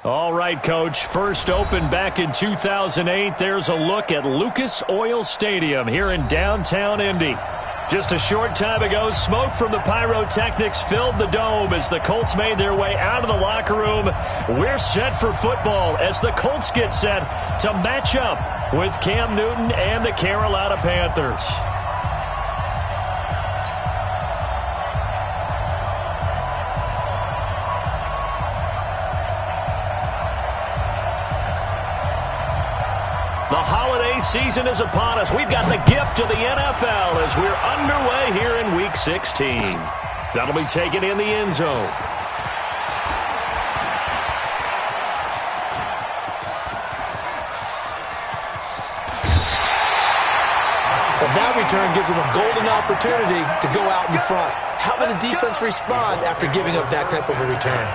All right, Coach. First opened back in 2008. There's a look at Lucas Oil Stadium here in downtown Indy. Just a short time ago, smoke from the pyrotechnics filled the dome as the Colts made their way out of the locker room. We're set for football as the Colts get set to match up with Cam Newton and the Carolina Panthers. The holiday season is upon us. We've got the gift of the NFL as we're underway here in Week 16. That'll be taken in the end zone. Well, that return gives them a golden opportunity to go out in front. How will the defense respond after giving up that type of a return?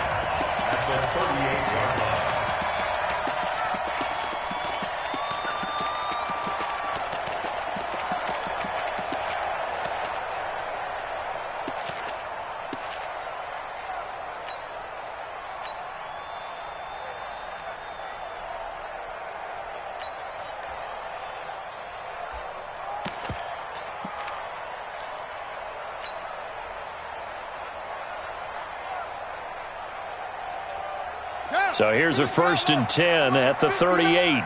So here's a 1st and 10 at the 38.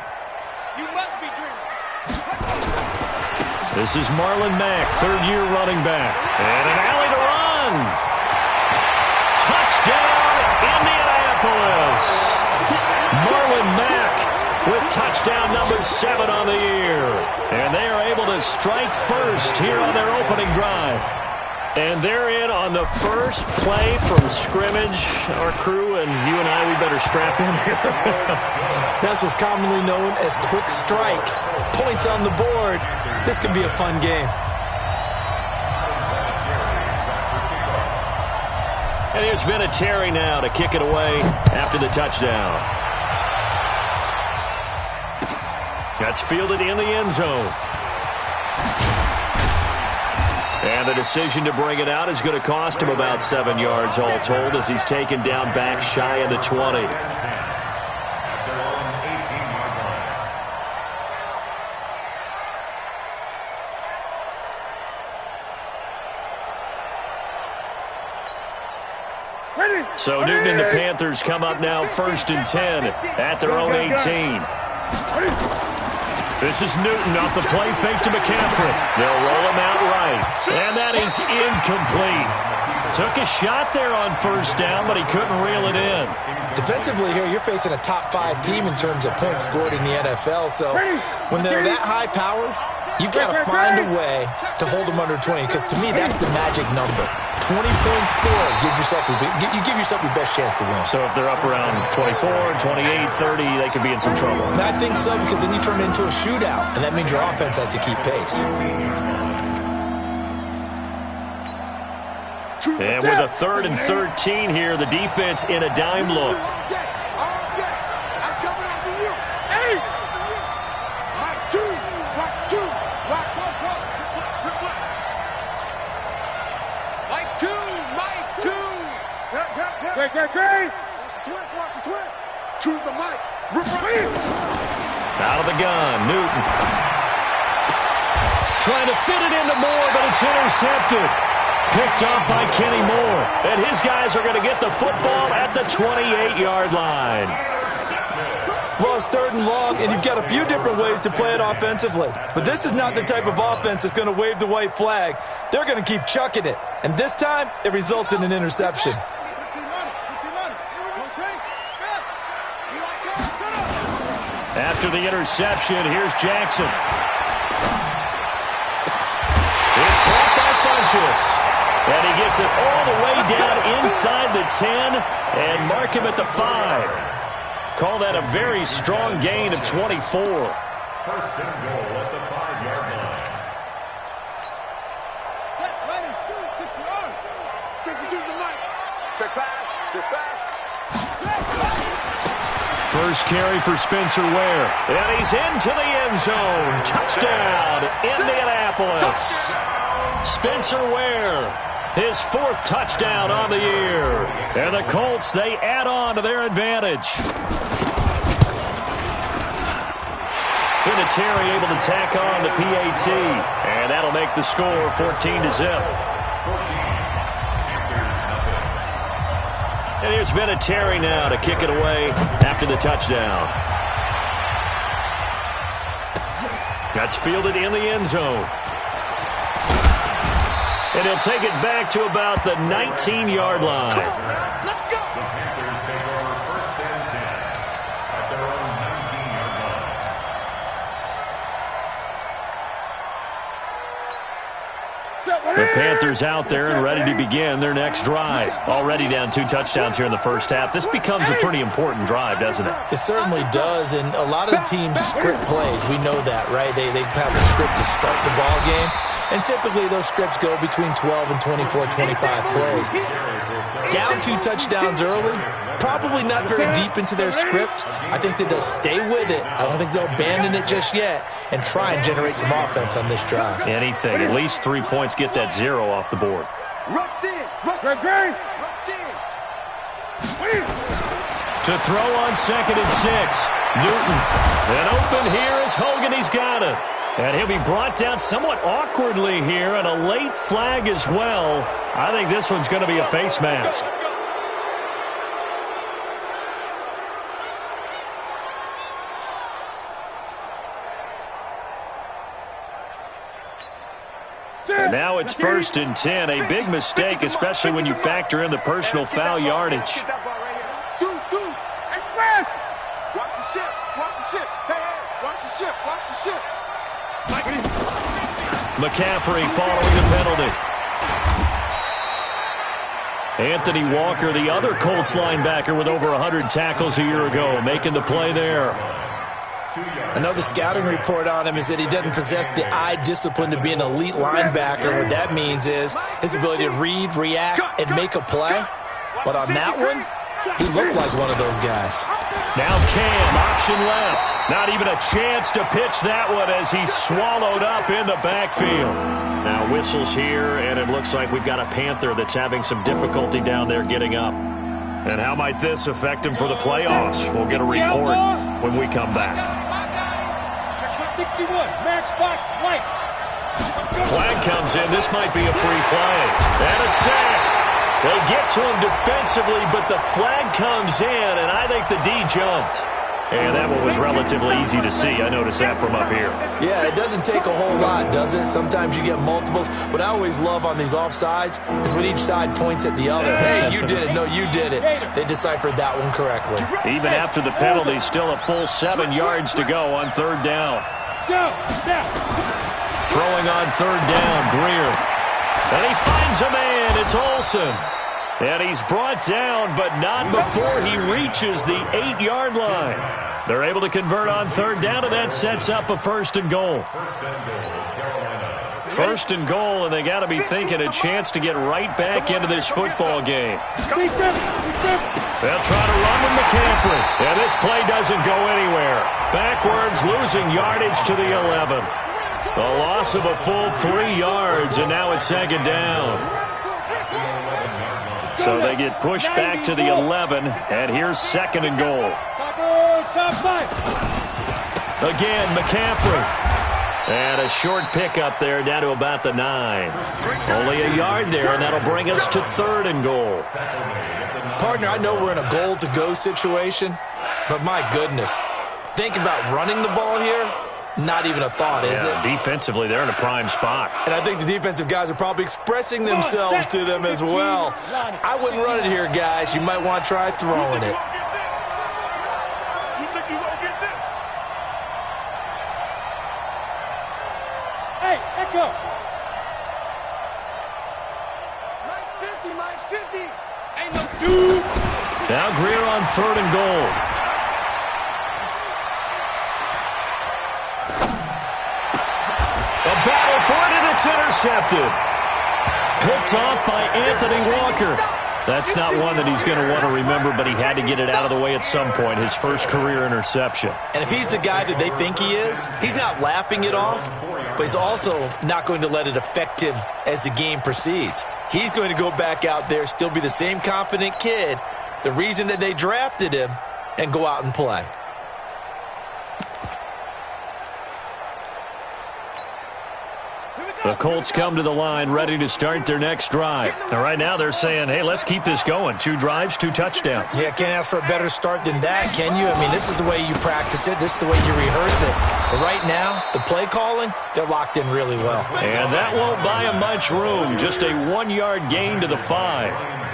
This is Marlon Mack, third-year running back. And an alley to run. Touchdown, Indianapolis. Marlon Mack with touchdown number 7 on the year. And they are able to strike first here on their opening drive. And they're in on the first play from scrimmage. Our crew and you and I, we better strap in here. That's what's commonly known as quick strike. Points on the board. This could be a fun game. And here's Vinatieri now to kick it away after the touchdown. That's fielded in the end zone. And the decision to bring it out is going to cost him about 7 yards all told as he's taken down back shy of the 20. So Newton and the Panthers come up now 1st and 10 at their own 18. This is Newton off the play fake to McCaffrey. They'll roll him out right. And that is incomplete. Took a shot there on 1st down, but he couldn't reel it in. Defensively here, you're facing a top 5 team in terms of points scored in the NFL. So when they're that high-powered, you've got to find a way to hold them under 20, because to me, that's the magic number. 20-point score gives yourself you give yourself your best chance to win. So if they're up around 24, 28, 30, they could be in some trouble. I think so, because then you turn it into a shootout, and that means your offense has to keep pace. And with a 3rd and 13 here, the defense in a dime look. Choose the mic. Out of the gun, Newton. Trying to fit it into Moore, but it's intercepted. Picked off by Kenny Moore. And his guys are going to get the football at the 28-yard line. Well, it's 3rd and long, and you've got a few different ways to play it offensively. But this is not the type of offense that's going to wave the white flag. They're going to keep chucking it. And this time, it results in an interception. After the interception, here's Jackson. It's caught by Funchess. And he gets it all the way down inside the 10 and mark him at the 5. Call that a very strong gain of 24. 1st and goal at the 5-yard line. Set, ready, 2, 6, 1. Take the mic. Check pass, check pass. First carry for Spencer Ware. And he's into the end zone. Touchdown, Indianapolis. Spencer Ware His 4th touchdown on the year. And the Colts, they add on to their advantage. Vinatieri able to tack on the PAT. And that'll make the score 14-0. And here's Vinatieri now to kick it away after the touchdown. That's fielded in the end zone. And he'll take it back to about the 19-yard line. Let's go. The Panthers take over 1st and 10 at their own 19-yard line. The Panthers out there and ready to begin their next drive. Already down 2 touchdowns here in the first half. This becomes a pretty important drive, doesn't it? It certainly does, and a lot of the teams script plays. We know that, right? They have a script to start the ball game, and typically those scripts go between 12 and 24, 25 plays. Down 2 touchdowns early, probably not very deep into their script. I think that they'll stay with it. I don't think they'll abandon it just yet and try and generate some offense on this drive. Anything. At least 3 points, get that 0 off the board. Rush in. Rush in. Rush in. To throw on 2nd and 6. Newton. And open here is Hogan. He's got it. And he'll be brought down somewhat awkwardly here, and a late flag as well. I think this one's going to be a face mask. And now it's 1st and 10. A big mistake, especially when you factor in the personal foul yardage. Deuce, deuce. Express. Watch the ship. Watch the ship. Hey, watch the ship. Watch the ship. McCaffrey following the penalty. Anthony Walker, the other Colts linebacker with over 100 tackles a year ago, making the play there. I know the scouting report on him is that he doesn't possess the eye discipline to be an elite linebacker. What that means is his ability to read, react, and make a play. But on that one, he looked like one of those guys. Now Cam, option left. Not even a chance to pitch that one as he's swallowed up in the backfield. Now whistles here, and it looks like we've got a Panther that's having some difficulty down there getting up. And how might this affect him for the playoffs? We'll get a report when we come back. 61, match box, lights. Flag comes in. This might be a free play. And a sack. They get to him defensively, but the flag comes in, and I think the D jumped. And that one was relatively easy to see. I noticed that from up here. Yeah, it doesn't take a whole lot, does it? Sometimes you get multiples. What I always love on these offsides is when each side points at the other. Hey, you did it. No, you did it. They deciphered that one correctly. Even after the penalty, still a full 7 yards to go on 3rd down. Throwing on 3rd down, Greer. And he finds a man. It's Olsen. And he's brought down, but not before he reaches the 8-yard line. They're able to convert on 3rd down, and that sets up a 1st and goal. 1st and goal, and they got to be thinking a chance to get right back into this football game. They'll try to run with McCaffrey. And this play doesn't go anywhere. Backwards, losing yardage to the 11. A loss of a full 3 yards, and now it's 2nd down. So they get pushed back to the 11, and here's 2nd and goal. Again, McCaffrey. And a short pickup there down to about the 9. Only a yard there, and that'll bring us to 3rd and goal. Partner, I know we're in a goal-to-go situation, but my goodness, think about running the ball here. Not even a thought, is it? Defensively, they're in a prime spot. And I think the defensive guys are probably expressing themselves to them as well. I wouldn't run it here, guys. You might want to try throwing it. Hey, Echo. Mike's 50, Mike's 50. Ain't no dude. Now Greer on 3rd and goal. A battle for it, and it's intercepted. Picked off by Anthony Walker. That's not one that he's going to want to remember, but he had to get it out of the way at some point. His first career interception. And if he's the guy that they think he is, he's not laughing it off, but he's also not going to let it affect him as the game proceeds. He's going to go back out there, still be the same confident kid, the reason that they drafted him, and go out and play. The Colts come to the line ready to start their next drive. And right now they're saying, hey, let's keep this going. 2 drives, 2 touchdowns. Yeah, can't ask for a better start than that, can you? I mean, this is the way you practice it. This is the way you rehearse it. But right now, the play calling, they're locked in really well. And that won't buy them much room. Just a 1-yard gain to the 5.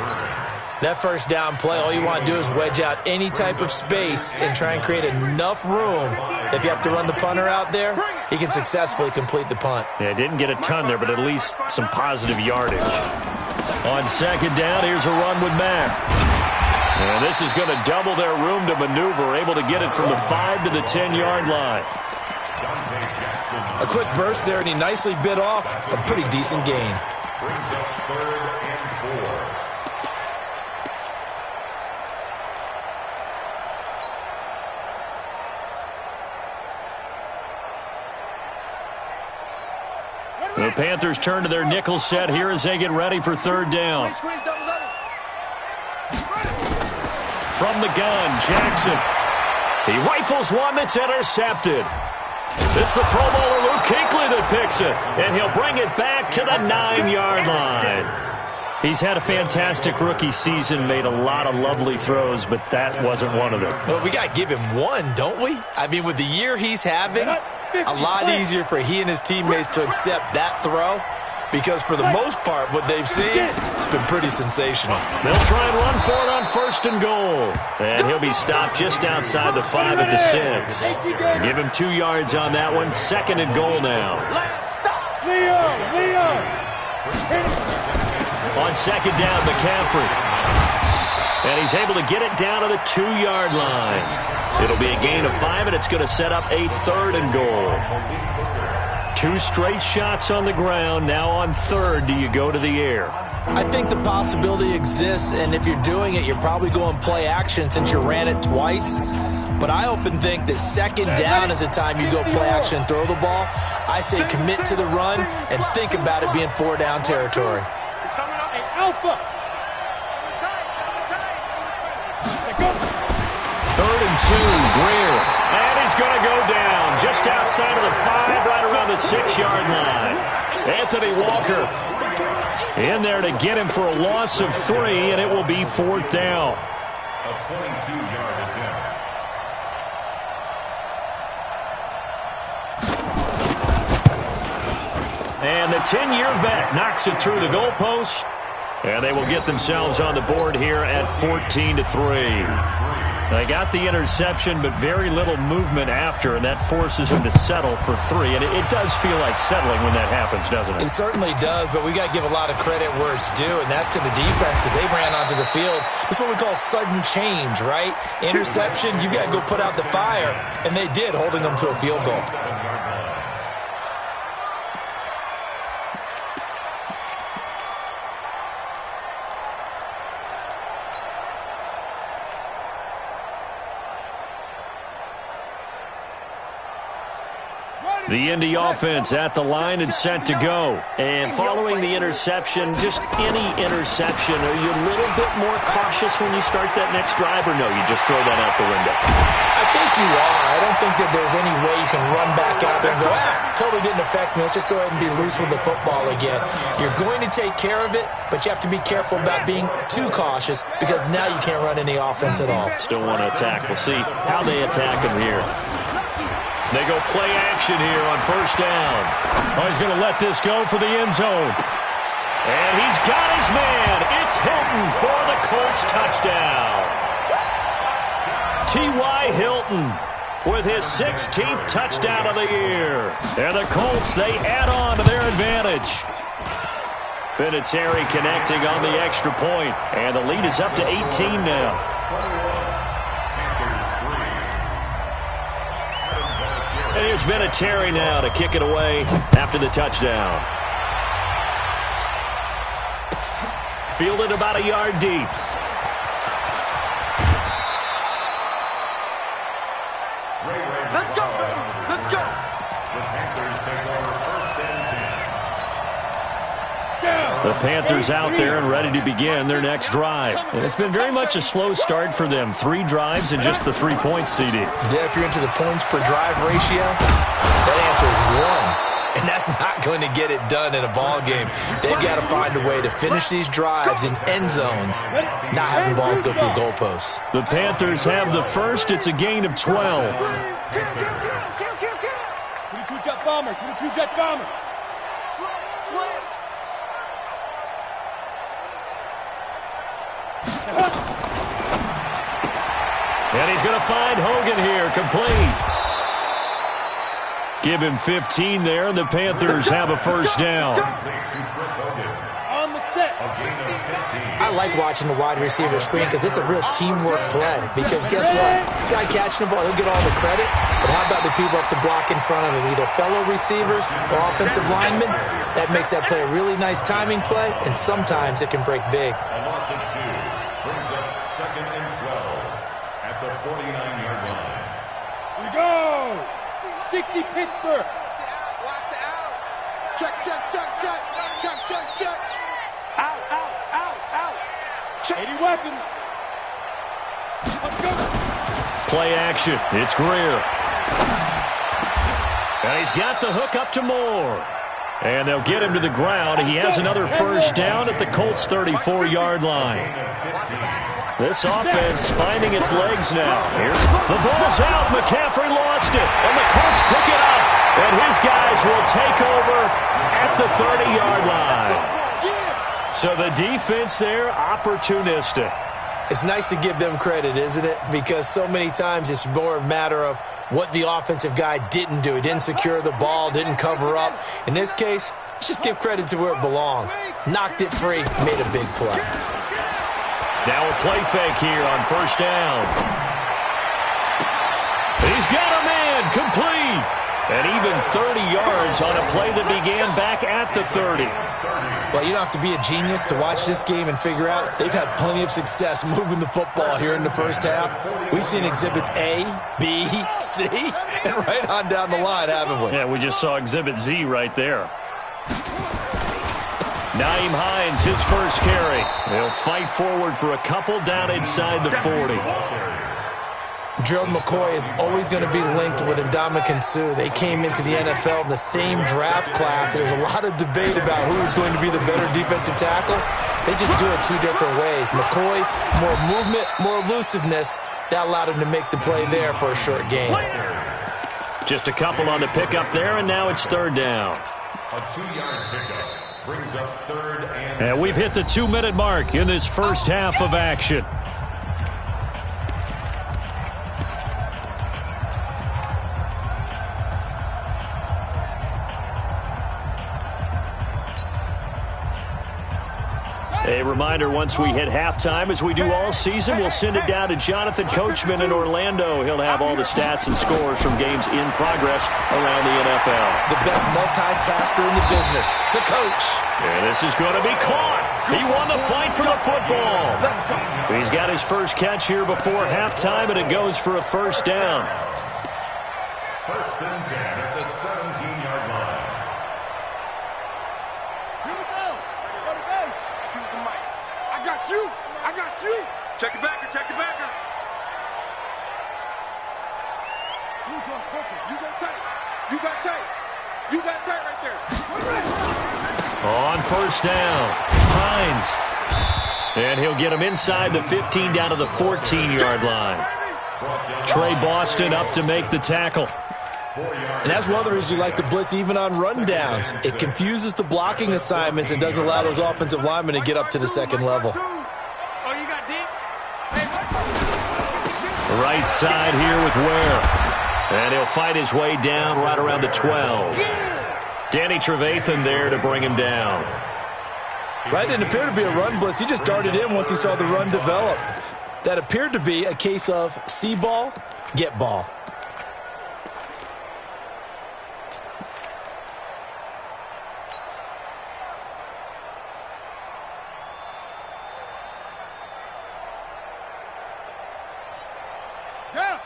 That first down play, all you want to do is wedge out any type of space and try and create enough room. If you have to run the punter out there, he can successfully complete the punt. Yeah, didn't get a ton there, but at least some positive yardage. On second down, here's a run with Mack. And this is going to double their room to maneuver, able to get it from the 5 to the 10-yard line. A quick burst there, and he nicely bit off a pretty decent gain. Brings up 3rd and 4. The Panthers turn to their nickel set here as they get ready for 3rd down. From the gun, Jackson. He rifles one that's intercepted. It's the Pro Bowler Luke Kuechly that picks it, and he'll bring it back to the 9-yard line. He's had a fantastic rookie season, made a lot of lovely throws, but that wasn't one of them. Well, we got to give him one, don't we? I mean, with the year he's having, a lot easier for he and his teammates to accept that throw, because for the most part, what they've seen, it's been pretty sensational. They'll try and run for it on 1st and goal. And he'll be stopped just outside the 5 at the 6. Give him 2 yards on that one. 2nd and goal now. Leo! On 2nd down, McCaffrey. And he's able to get it down to the 2-yard line. It'll be a gain of 5, and it's going to set up a 3rd and goal. 2 straight shots on the ground. Now on 3rd, do you go to the air? I think the possibility exists, and if you're doing it, you're probably going play action since you ran it twice. But I often think that 2nd down is the time you go play action and throw the ball. I say commit to the run and think about it being 4-down territory. Alpha! 3rd and 2, Greer. And he's going to go down just outside of the 5, right around the 6-yard line. Anthony Walker in there to get him for a loss of 3, and it will be 4th down. A 22-yard attempt. And the 10-year vet knocks it through the goalpost. And they will get themselves on the board here at 14-3. They got the interception, but very little movement after, and that forces them to settle for 3. And it does feel like settling when that happens, doesn't it? It certainly does, but we got to give a lot of credit where it's due, and that's to the defense because they ran onto the field. It's what we call sudden change, right? Interception, you've got to go put out the fire, and they did, holding them to a field goal. The Indy offense at the line and set to go. And following the interception, just any interception, are you a little bit more cautious when you start that next drive, or no, you just throw that out the window? I think you are. I don't think that there's any way you can run back out there and go, totally didn't affect me. Let's just go ahead and be loose with the football again. You're going to take care of it, but you have to be careful about being too cautious because now you can't run any offense at all. Still want to attack. We'll see how they attack him here. They go play action here on 1st down. Oh, he's going to let this go for the end zone. And he's got his man. It's Hilton for the Colts touchdown. T.Y. Hilton with his 16th touchdown of the year. And the Colts, they add on to their advantage. Vinatieri connecting on the extra point. And the lead is up to 18 now. And here's Vinatieri now to kick it away after the touchdown. Fielded about a yard deep. Let's go! Let's go! The Panthers take over 1st and 10. Down! The Panthers out there and ready to begin their next drive. And it's been very much a slow start for them. 3 drives and just the 3 points, CD. Yeah, if you're into the points per drive ratio, that answer is 1. And that's not going to get it done in a ball game. They've got to find a way to finish these drives in end zones, not having balls go through goalposts. The Panthers have the first. It's a gain of 12. 22 jet bombers. 22 jet bombers. And he's going to find Hogan here, complete. Give him 15 there, and the Panthers have a first down. On the set. I like watching the wide receiver screen because it's a real teamwork play. Because guess what? The guy catching the ball, he'll get all the credit. But how about the people up to block in front of him? Either fellow receivers or offensive linemen. That makes that play a really nice timing play, and sometimes it can break big. A loss of 2 brings up 2nd and 12 at the 49-yard line. We go. 60 Pittsburgh. Watch the out. Check, check, check, check. Check, check, check. Out, out, out, out. Check. 80 weapons. Let's go. Play action. It's Greer. And he's got the hook up to Moore. And they'll get him to the ground. He has another first down at the Colts' 34-yard line. This offense finding its legs now. Here's the ball's out. McCaffrey lost it. And the Colts pick it up. And his guys will take over at the 30-yard line. So the defense there, opportunistic. It's nice to give them credit, isn't it? Because so many times it's more a matter of what the offensive guy didn't do. He didn't secure the ball, didn't cover up. In this case, let's just give credit to where it belongs. Knocked it free, made a big play. Now a play fake here on first down. He's got a man, complete. And even 30 yards on a play that began back at the 30. Well, you don't have to be a genius to watch this game and figure out they've had plenty of success moving the football here in the first half. We've seen exhibits A, B, C, and right on down the line, haven't we? Yeah, we just saw exhibit Z right there. Nyheim Hines, his first carry. He'll fight forward for a couple down inside the 40. Gerald McCoy is always going to be linked with Ndamukong Suh. They came into the NFL in the same draft class. There's a lot of debate about who is going to be the better defensive tackle. They just do it 2 different ways. McCoy, more movement, more elusiveness. That allowed him to make the play there for a short gain. Just a couple on the pickup there, and now it's third down. A 2-yard pickup brings up 3rd and And we've hit the 2-minute mark in this first half of action. A reminder, once we hit halftime, as we do all season, we'll send it down to Jonathan Coachman in Orlando. He'll have all the stats and scores from games in progress around the NFL. The best multitasker in the business, the coach. And this is going to be caught. He won the fight for the football. He's got his first catch here before halftime, and it goes for a first down. 1st and 10 at the 17-yard line. I got you. Check the backer, check the backer. You got tight. You got tight. You got tight right there. On first down, Hines. And he'll get him inside the 15 down to the 14-yard line. Trey Boston up to make the tackle. And that's one of the reasons you like to blitz even on rundowns. It confuses the blocking assignments and doesn't allow those offensive linemen to get up to the second level. Right side here with Ware. And he'll fight his way down right around the 12. Danny Trevathan there to bring him down. That didn't appear to be a run blitz. He just darted in once he saw the run develop. That appeared to be a case of see ball, get ball.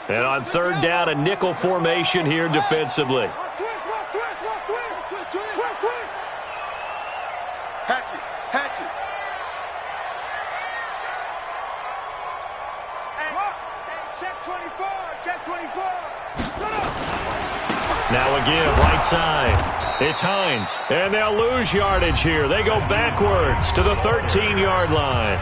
And on third down, a nickel formation here defensively. Hatchet, Check 24. Check 24. Now a give, right side. It's Hines, and they'll lose yardage here. They go backwards to the 13-yard line.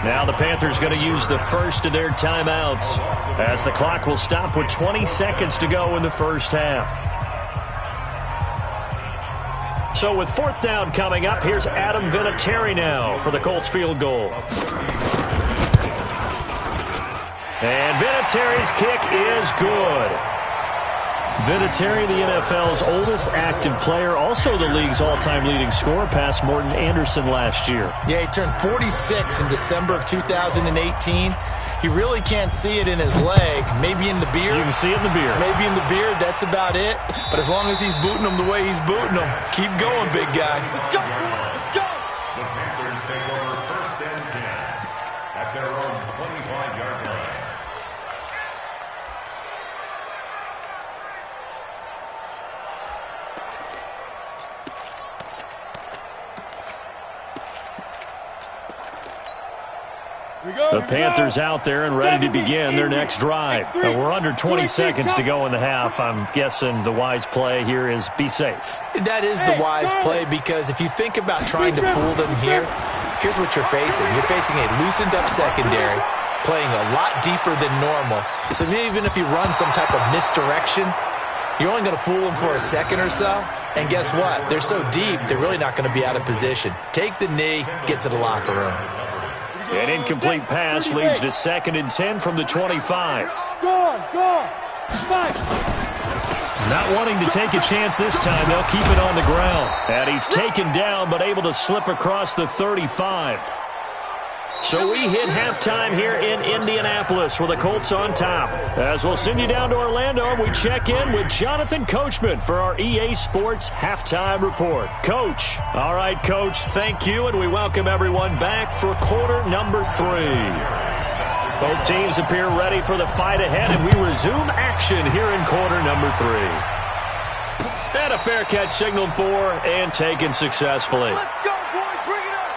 Now the Panthers going to use the first of their timeouts as the clock will stop with 20 seconds to go in the first half. So with fourth down coming up, here's Adam Vinatieri now for the Colts field goal. And Vinatieri's kick is good. Vinatieri, the NFL's oldest active player, also the league's all-time leading scorer, past Morton Anderson last year. Yeah, he turned 46 in December of 2018. He really can't see it in his leg, maybe in the beard. You can see it in the beard. Maybe in the beard, that's about it. But as long as he's booting him the way he's booting him, keep going, big guy. Let's go. Let's go. The Panthers take over first and 10 at their own 25-yard line. The Panthers out there and ready to begin their next drive. We're under 20 seconds to go in the half. I'm guessing the wise play here is be safe. That is the wise play, because if you think about trying to fool them here, here's what you're facing. You're facing a loosened up secondary, playing a lot deeper than normal. So even if you run some type of misdirection, you're only going to fool them for a second or so. And guess what? They're so deep, they're really not going to be out of position. Take the knee, get to the locker room. An incomplete pass leads to 2nd and 10 from the 25. Go. Fight. Not wanting to take a chance this time, they'll keep it on the ground. And he's taken down, but able to slip across the 35. So we hit halftime here in Indianapolis with the Colts on top. As we'll send you down to Orlando, we check in with Jonathan Coachman for our EA Sports Halftime Report. Coach. All right, Coach, thank you, and we welcome everyone back for quarter number 3. Both teams appear ready for the fight ahead, and we resume action here in quarter number 3. And a fair catch signaled for and taken successfully. Let's go, boy. Bring it up.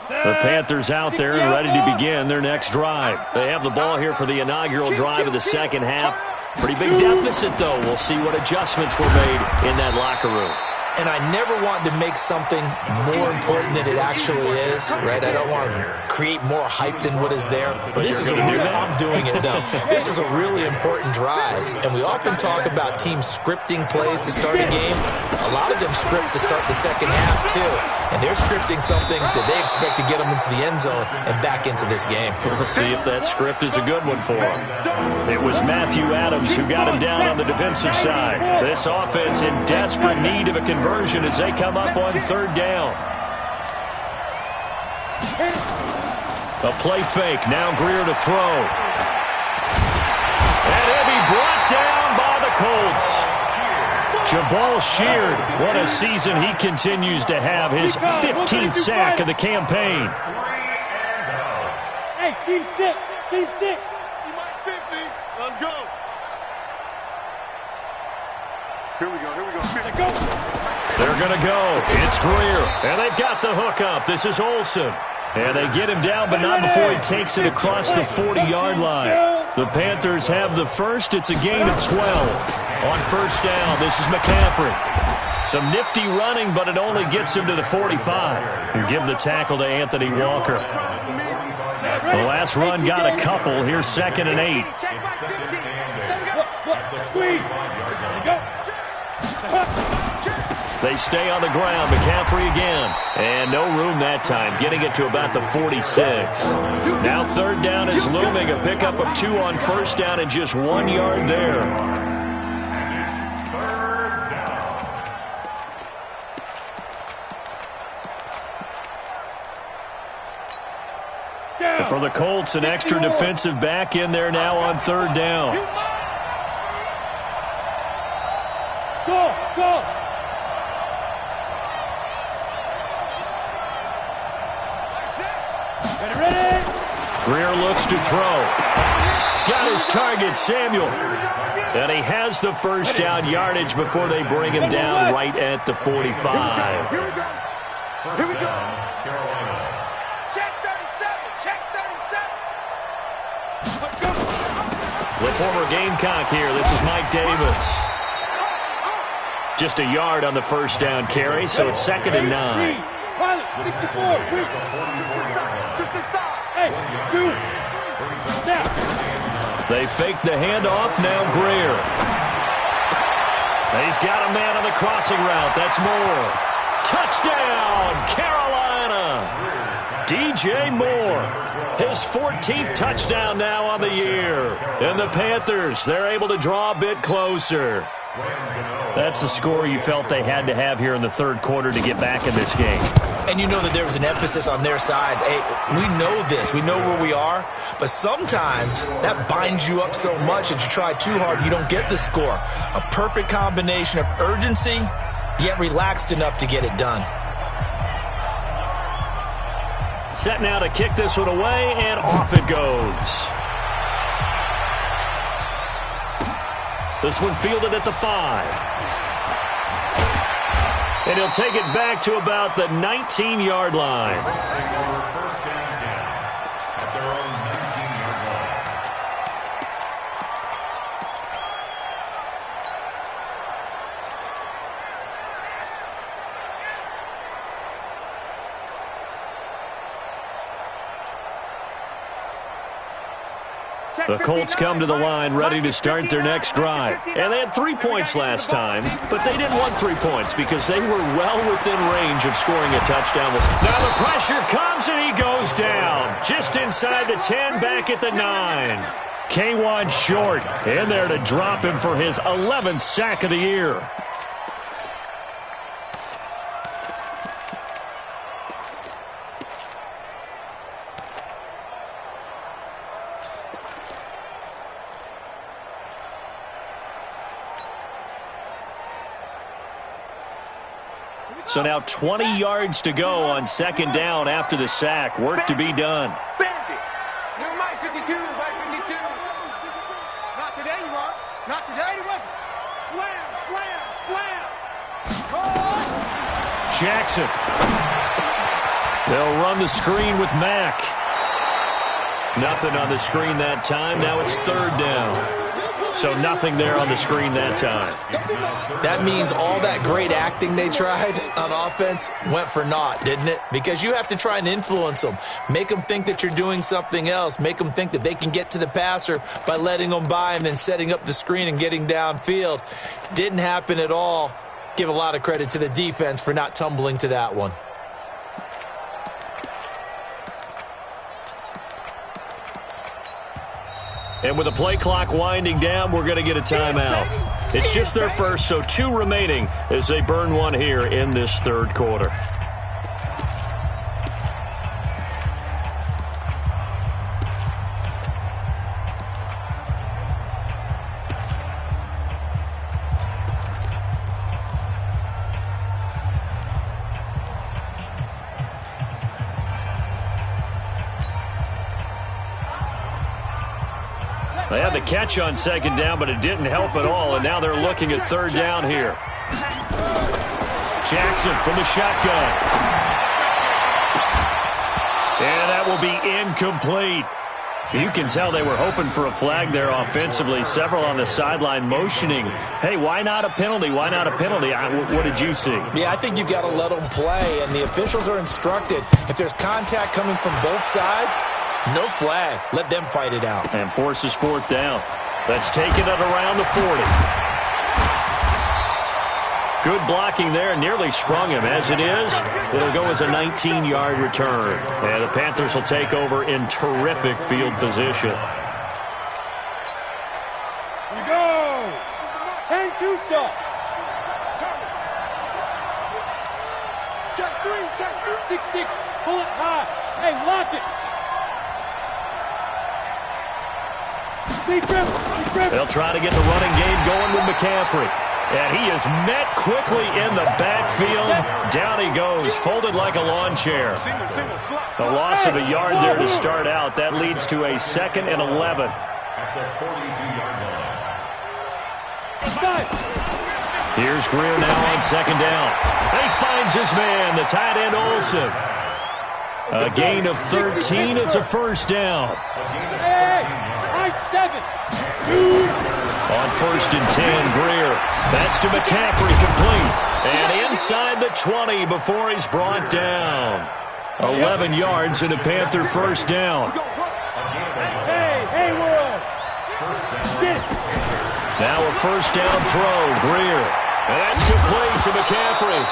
The Panthers out there and ready to begin their next drive. They have the ball here for the inaugural drive of the second half. Pretty big deficit, though. We'll see what adjustments were made in that locker room. And I never want to make something more important than it actually is, right? I don't want to create more hype than what is there. But this is a real, I'm doing it though. This is a really important drive. And we often talk about teams scripting plays to start a game. A lot of them script to start the second half too. And they're scripting something that they expect to get them into the end zone and back into this game. We'll see if that script is a good one for them. It was Matthew Adams who got him down on the defensive side. This offense in desperate need of a conversion as they come up on third down. A play fake. Now Greer to throw. And he'll be brought down by the Colts. Jabal Sheard, what a season he continues to have. His 15th sack of the campaign. Hey, team 6. Team 6. You might fit me. Let's go. Here we go. Let's go. They're going to go. It's Greer. And they've got the hook up. This is Olsen. And they get him down, but not before he takes it across the 40-yard line. The Panthers have the first. It's a gain of 12. On first down, this is McCaffrey. Some nifty running, but it only gets him to the 45. And give the tackle to Anthony Walker. The last run got a couple. Here's 2nd and 8. Squeeze. They stay on the ground. McCaffrey again. And no room that time, getting it to about the 46. Now third down is looming. A pickup of 2 on first down and just 1 yard there. For the Colts, an extra defensive back in there now on third down. Go. Ready? Greer looks to throw. Got his target, Samuel. And he has the first down yardage before they bring him down right at the 45. Here we go. Carolina. The former Gamecock here. This is Mike Davis. Just a yard on the first down carry, so it's 2nd and 9. They fake the handoff. Now Greer. He's got a man on the crossing route. That's Moore. Touchdown, Carolina. DJ Moore. His 14th touchdown now on the year. And the Panthers, they're able to draw a bit closer. That's the score you felt they had to have here in the third quarter to get back in this game. And you know that there was an emphasis on their side. Hey, we know this. We know where we are. But sometimes that binds you up so much that you try too hard, you don't get the score. A perfect combination of urgency, yet relaxed enough to get it done. Set now to kick this one away, and off it goes. This one fielded at the 5. And he'll take it back to about the 19-yard line. First and 10 at their own 19-yard line. The Colts come to the line ready to start their next drive. And they had 3 points last time, but they didn't want 3 points because they were well within range of scoring a touchdown. Now the pressure comes and he goes down. Just inside the 10, back at the 9. K1 short in there to drop him for his 11th sack of the year. So now 20 yards to go on 2nd down after the sack. Work to be done. Bandit. You're Mike 52, Mike 52. Not today you are. Not today you are. Slam, slam, slam. Oh. Jackson. They'll run the screen with Mack. Nothing on the screen that time. Now it's 3rd down. So nothing there on the screen that time. That means all that great acting they tried on offense went for naught, didn't it? Because you have to try and influence them. Make them think that you're doing something else. Make them think that they can get to the passer by letting them by and then setting up the screen and getting downfield. Didn't happen at all. Give a lot of credit to the defense for not tumbling to that one. And with the play clock winding down, we're going to get a timeout. It's just their first, so 2 remaining as they burn one here in this third quarter. They had the catch on 2nd down, but it didn't help at all, and now they're looking at 3rd down here. Jackson from the shotgun. And that will be incomplete. You can tell they were hoping for a flag there offensively. Several on the sideline motioning, hey, why not a penalty? Why not a penalty? What did you see? Yeah, I think you've got to let them play, and the officials are instructed. If there's contact coming from both sides, no flag. Let them fight it out. And forces 4th down. That's taken at around the 40. Good blocking there. Nearly sprung him. As it is, it'll go as a 19-yard return. And the Panthers will take over in terrific field position. Here we go. 10-2 stop. Check 3, check 3. 6-6. Pull it high. Hey, lock it. They'll try to get the running game going with McCaffrey. And he is met quickly in the backfield. Down he goes, folded like a lawn chair. A loss of a yard there to start out. That leads to a 2nd and 11. At the 42-yard line. Here's Greer now on 2nd down. He finds his man, the tight end Olsen. A gain of 13. It's a 1st down. Hey, On 1st and 10, Greer. That's to McCaffrey, complete. And inside the 20 before he's brought down. 11 yards and a Panther first down. Hey, world. Now a first down throw, Greer. And that's complete to McCaffrey.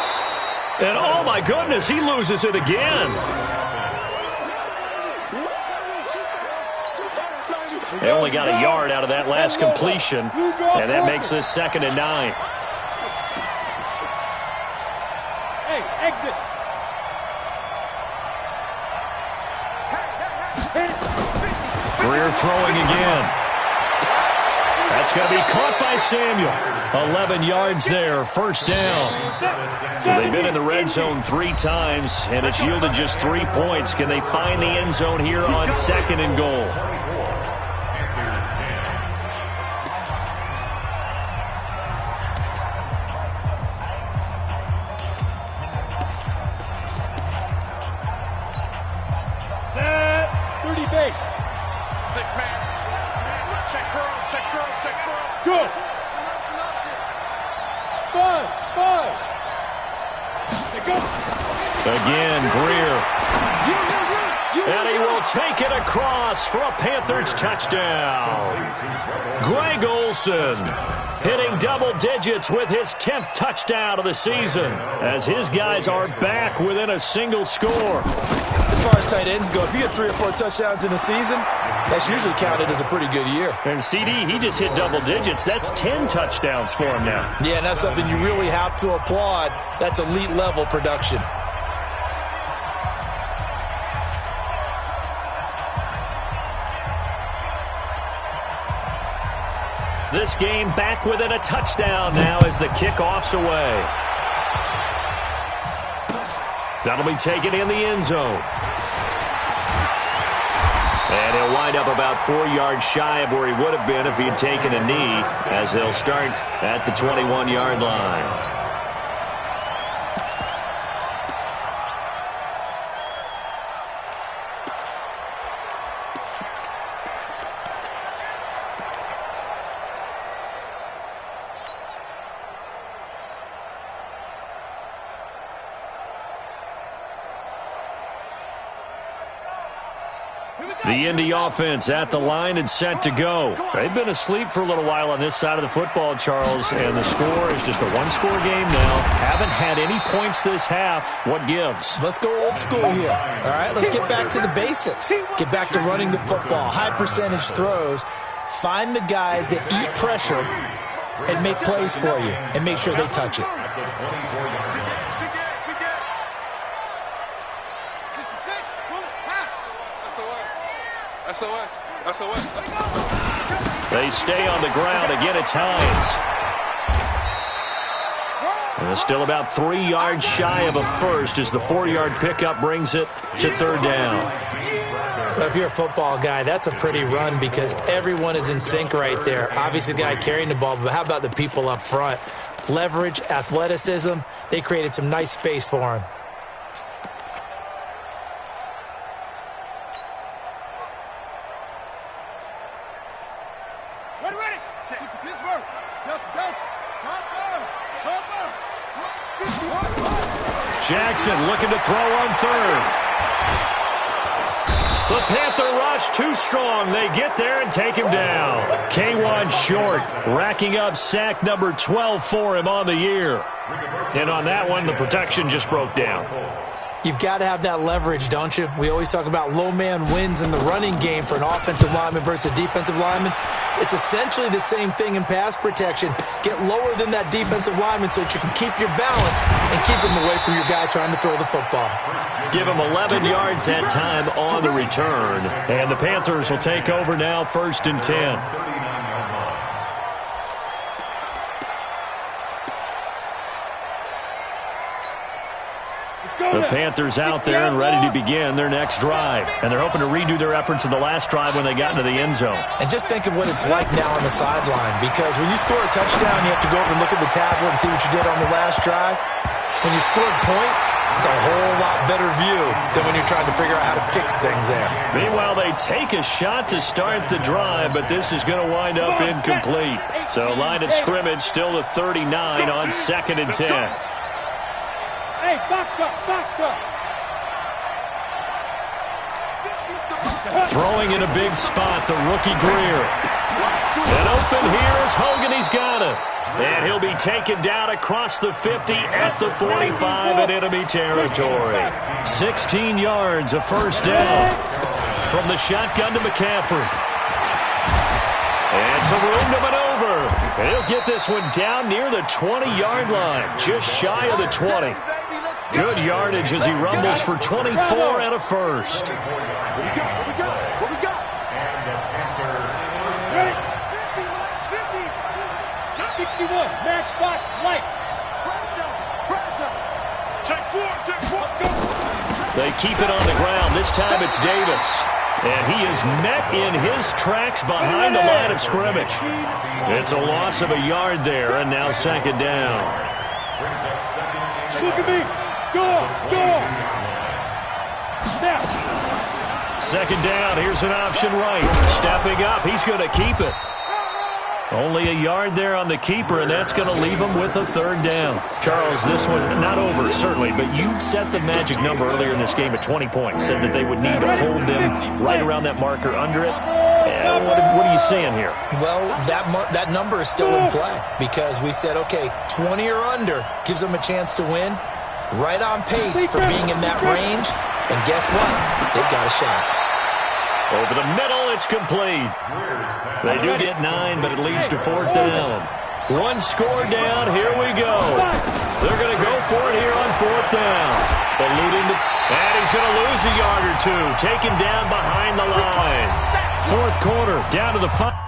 And oh my goodness, he loses it again. They only got a yard out of that last completion, and that makes this 2nd and 9. Hey, exit. Greer throwing again. That's going to be caught by Samuel. 11 yards there, first down. So they've been in the red zone 3 times, and it's yielded just 3 points. Can they find the end zone here on 2nd and goal? Again, Greer. And he will take it across for a Panthers touchdown. Greg Olsen hitting double digits with his 10th touchdown of the season as his guys are back within a single score. As far as tight ends go, if you get 3 or 4 touchdowns in a season, that's usually counted as a pretty good year. And CD, he just hit double digits. That's 10 touchdowns for him now. Yeah, and that's something you really have to applaud. That's elite level production. This game back within a touchdown now as the kickoff's away. That'll be taken in the end zone. And he'll wind up about 4 yards shy of where he would have been if he had taken a knee, as they'll start at the 21-yard line. The Indy offense at the line and set to go. They've been asleep for a little while on this side of the football, Charles, and the score is just a one-score game now. Haven't had any points this half. What gives? Let's go old school here. All right, let's get back to the basics. Get back to running the football, high percentage throws. Find the guys that eat pressure and make plays for you and make sure they touch it. They stay on the ground. Again, it's Hines. And it's still about 3 yards shy of a first as the 4-yard pickup brings it to 3rd down. Well, if you're a football guy, that's a pretty run because everyone is in sync right there. Obviously, the guy carrying the ball, but how about the people up front? Leverage, athleticism, they created some nice space for him. Jackson looking to throw on 3rd. The Panther rush too strong. They get there and take him down. K1 short, racking up sack number 12 for him on the year. And on that one, the protection just broke down. You've got to have that leverage, don't you? We always talk about low man wins in the running game for an offensive lineman versus a defensive lineman. It's essentially the same thing in pass protection. Get lower than that defensive lineman so that you can keep your balance and keep him away from your guy trying to throw the football. Give him 11 yards that time on the return. And the Panthers will take over now, 1st and 10. The Panthers out there and ready to begin their next drive. And they're hoping to redo their efforts in the last drive when they got into the end zone. And just think of what it's like now on the sideline, because when you score a touchdown, you have to go over and look at the tablet and see what you did on the last drive. when you scored points, it's a whole lot better view than when you're trying to figure out how to fix things there. Meanwhile, they take a shot to start the drive, but this is going to wind up incomplete. So line of scrimmage still to 39 on 2nd and 10. Hey, box truck. Throwing in a big spot, the rookie Greer. And open here is Hogan. He's got it. And he'll be taken down across the 50 at the 45 in enemy territory. 16 yards, a first down. From the shotgun to McCaffrey. And some room to maneuver. And he'll get this one down near the 20-yard line, just shy of the 20. Good yardage as he rumbles for 24 and a first. What we got? And the Panthers. 61, matchbox light. Check four, go. They keep it on the ground. This time it's Davis. And he is met in his tracks behind the line of scrimmage. It's a loss of a yard there, and now 2nd down. Look at me. Go. Snap. 2nd down. Here's an option right. Stepping up. He's going to keep it. Only a yard there on the keeper, and that's going to leave him with a 3rd down. Charles, this one, not over, certainly, but you set the magic number earlier in this game at 20 points, said that they would need to hold them right around that marker under it. What are you seeing here? Well, that number is still in play because we said, okay, 20 or under gives them a chance to win. Right on pace for being in that range. And guess what? They've got a shot. Over the middle, it's complete. They do get 9, but it leads to 4th down. One score down, here we go. They're going to go for it here on 4th down. And he's going to lose a yard or two. Taken down behind the line. 4th quarter, down to the 5.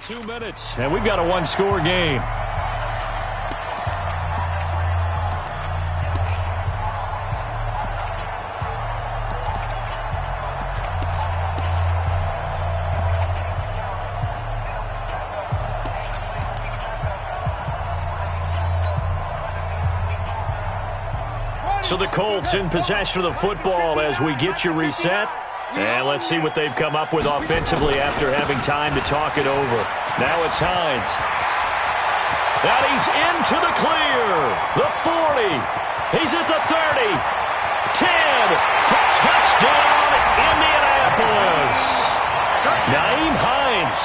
2 minutes, and we've got a one-score game. So the Colts in possession of the football as we get you reset. And let's see what they've come up with offensively after having time to talk it over. Now it's Hines. And he's into the clear. The 40. He's at the 30. 10. For touchdown, Indianapolis. Nyheim Hines.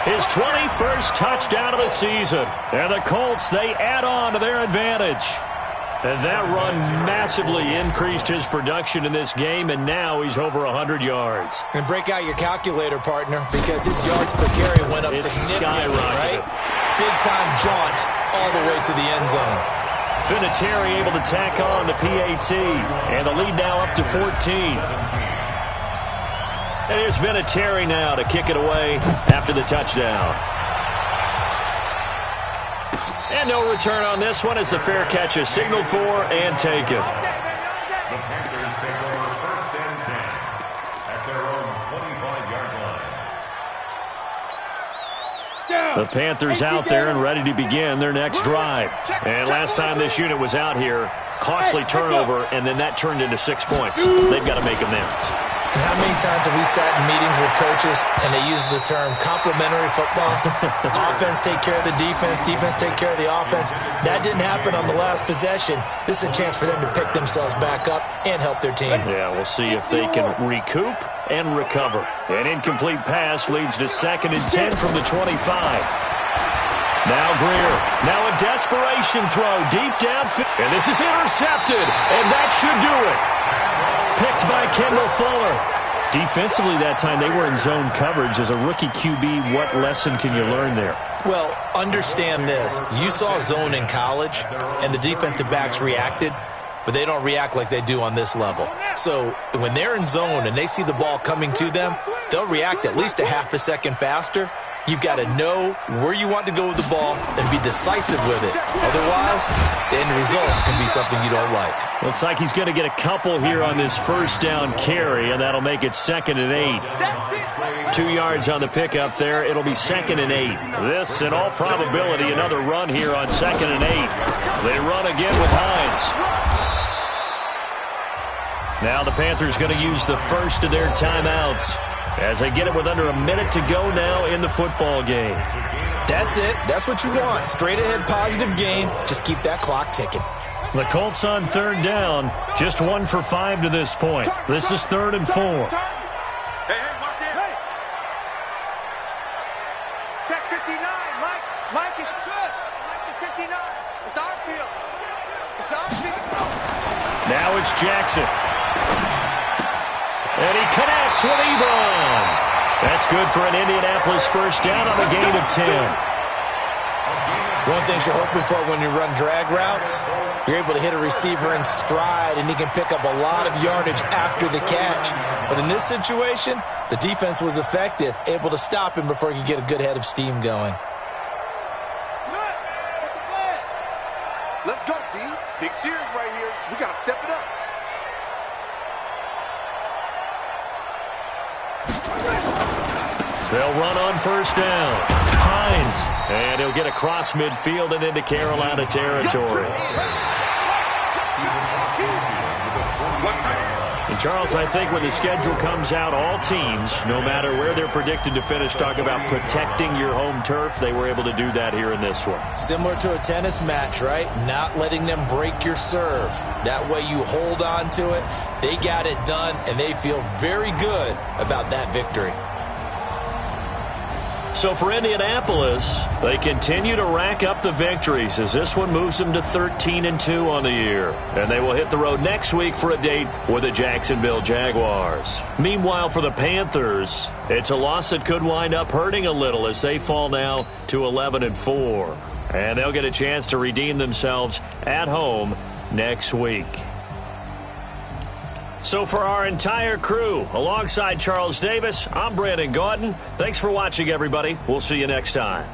His 21st touchdown of the season. And the Colts, they add on to their advantage. And that run massively increased his production in this game, and now he's over 100 yards. And break out your calculator, partner, because his yards per carry went up significantly, right? Big-time jaunt all the way to the end zone. Vinatieri able to tack on the PAT, and the lead now up to 14. And here's Vinatieri now to kick it away after the touchdown. And no return on this one as the fair catch is signaled for and taken. The Panthers take over 1st and 10 at their own 25-yard line. The Panthers out there and ready to begin their next drive. And last time this unit was out here, costly turnover, and then that turned into 6 points. They've got to make amends. And how many times have we sat in meetings with coaches and they use the term complementary football? Offense take care of the defense, defense take care of the offense. That didn't happen on the last possession. This is a chance for them to pick themselves back up and help their team. Yeah, we'll see if they can recoup and recover. An incomplete pass leads to 2nd and 10 from the 25. Now Greer. Now a desperation throw deep downfield. And this is intercepted. And that should do it. Picked by Kendall Fuller. Defensively that time, they were in zone coverage. As a rookie QB, what lesson can you learn there? Well, understand this. You saw zone in college, and the defensive backs reacted, but they don't react like they do on this level. So when they're in zone and they see the ball coming to them, they'll react at least a half a second faster. you've got to know where you want to go with the ball and be decisive with it. Otherwise, the end result can be something you don't like. Looks like he's going to get a couple here on this first down carry, and that'll make it 2nd and 8. 2 yards on the pickup there. It'll be 2nd and 8. This, in all probability, another run here on 2nd and 8. They run again with Hines. Now the Panthers going to use the first of their timeouts as they get it with under a minute to go now in the football game. That's it. That's what you want. Straight ahead positive game. Just keep that clock ticking. The Colts on 3rd down. Just 1 for 5 to this point. This is 3rd and 4. Hey, watch it. Hey. Check 59. Mike is good. Mike is 59. It's our field. It's our field. Now it's Jackson. And he connects with Ebron. That's good for an Indianapolis first down on a gain of 10. One thing you're hoping for when you run drag routes, you're able to hit a receiver in stride, and he can pick up a lot of yardage after the catch. But in this situation, the defense was effective, able to stop him before he could get a good head of steam going. Let's go, D. Big series right here. We got to step it up. They'll run on first down. Hines. And he'll get across midfield and into Carolina territory. And Charles, I think when the schedule comes out, all teams, no matter where they're predicted to finish, talk about protecting your home turf. They were able to do that here in this one. Similar to a tennis match, right? Not letting them break your serve. That way you hold on to it. They got it done, and they feel very good about that victory. So for Indianapolis, they continue to rack up the victories as this one moves them to 13-2 on the year. And they will hit the road next week for a date with the Jacksonville Jaguars. Meanwhile, for the Panthers, it's a loss that could wind up hurting a little as they fall now to 11-4. And they'll get a chance to redeem themselves at home next week. So for our entire crew, alongside Charles Davis, I'm Brandon Gautin. Thanks for watching, everybody. We'll see you next time.